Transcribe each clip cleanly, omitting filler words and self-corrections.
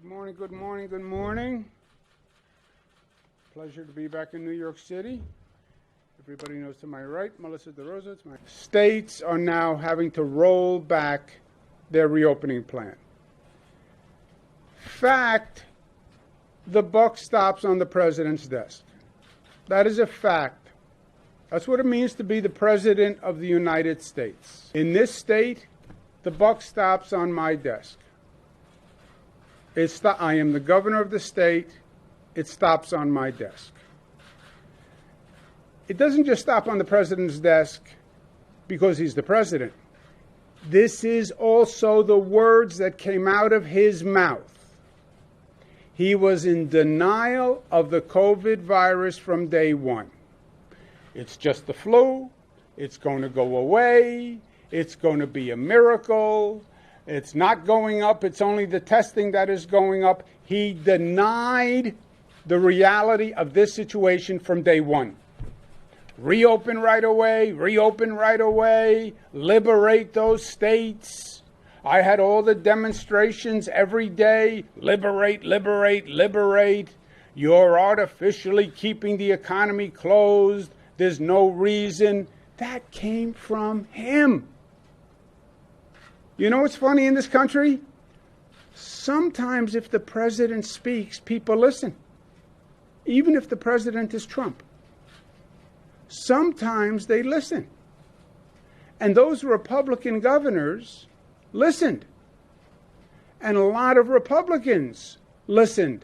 Good morning, good morning, good morning. Pleasure to be back in New York City. Everybody knows to my right, Melissa DeRosa. States are now having to roll back their reopening plan. Fact, the buck stops on the president's desk. That is a fact. That's what it means to be the president of the United States. In this state, the buck stops on my desk. I am the governor of the state. It stops on my desk. It doesn't just stop on the president's desk because he's the president. This is also the words that came out of his mouth. He was in denial of the COVID virus from day one. It's just the flu. It's going to go away. It's going to be a miracle. It's not going up. It's only the testing that is going up. He denied the reality of this situation from day one. Reopen right away, liberate those states. I had all the demonstrations every day. Liberate. You're artificially keeping the economy closed. There's no reason. That came from him. You know what's funny in this country? Sometimes if the president speaks, people listen. Even if the president is Trump. Sometimes they listen. And those Republican governors listened. And a lot of Republicans listened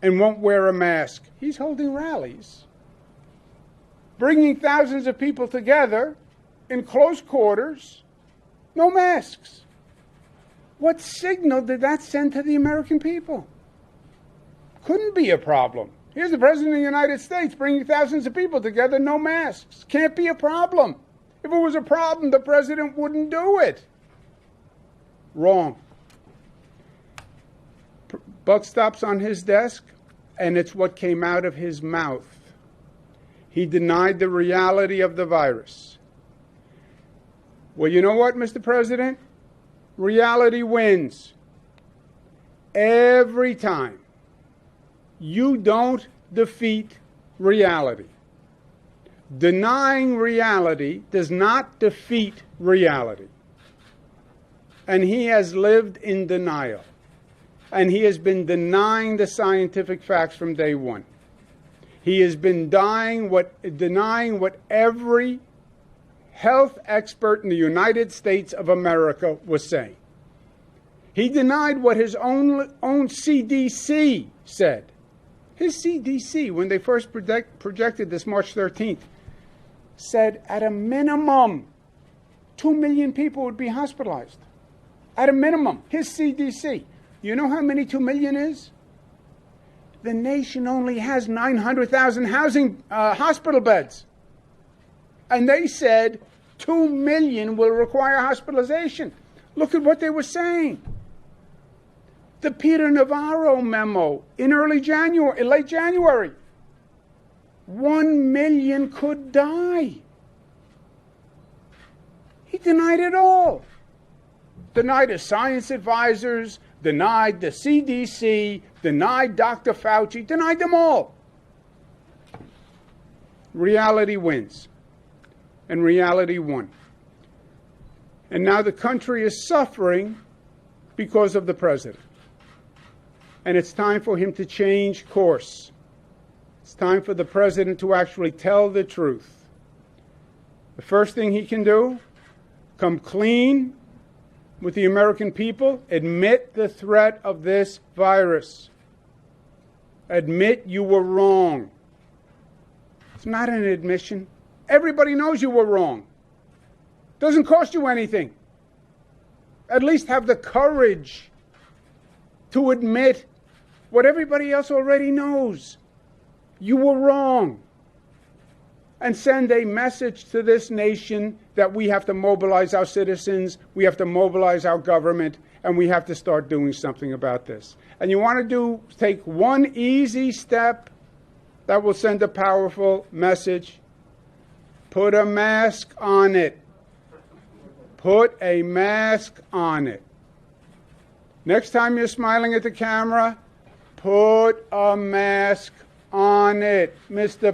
and won't wear a mask. He's holding rallies, bringing thousands of people together in close quarters, no masks. What signal did that send to the American people? Couldn't be a problem. Here's the President of the United States bringing thousands of people together, no masks. Can't be a problem. If it was a problem, the President wouldn't do it. Wrong. Buck stops on his desk, and it's what came out of his mouth. He denied the reality of the virus. Well, you know what, Mr. President? Reality wins. Every time. You don't defeat reality. Denying reality does not defeat reality. And he has lived in denial. And he has been denying the scientific facts from day one. He has been denying what every health expert in the United States of America was saying. He denied what his own CDC said. His CDC, when they first projected this March 13th, said at a minimum 2 million people would be hospitalized. At a minimum, his CDC. You know how many 2 million is? The nation only has 900,000 hospital beds. And they said 2 million will require hospitalization. Look at what they were saying. The Peter Navarro memo in late January. 1 million could die. He denied it all. Denied his science advisors, denied the CDC, denied Dr. Fauci, denied them all. Reality wins. And reality won. And now the country is suffering because of the president. And it's time for him to change course. It's time for the president to actually tell the truth. The first thing he can do, come clean with the American people, admit the threat of this virus. Admit you were wrong. It's not an admission. Everybody knows you were wrong. Doesn't cost you anything. At least have the courage to admit what everybody else already knows. You were wrong. And send a message to this nation that we have to mobilize our citizens, we have to mobilize our government, and we have to start doing something about this. And you want to take one easy step that will send a powerful message. Put a mask on it. Put a mask on it. Next time you're smiling at the camera, put a mask on it. Mr.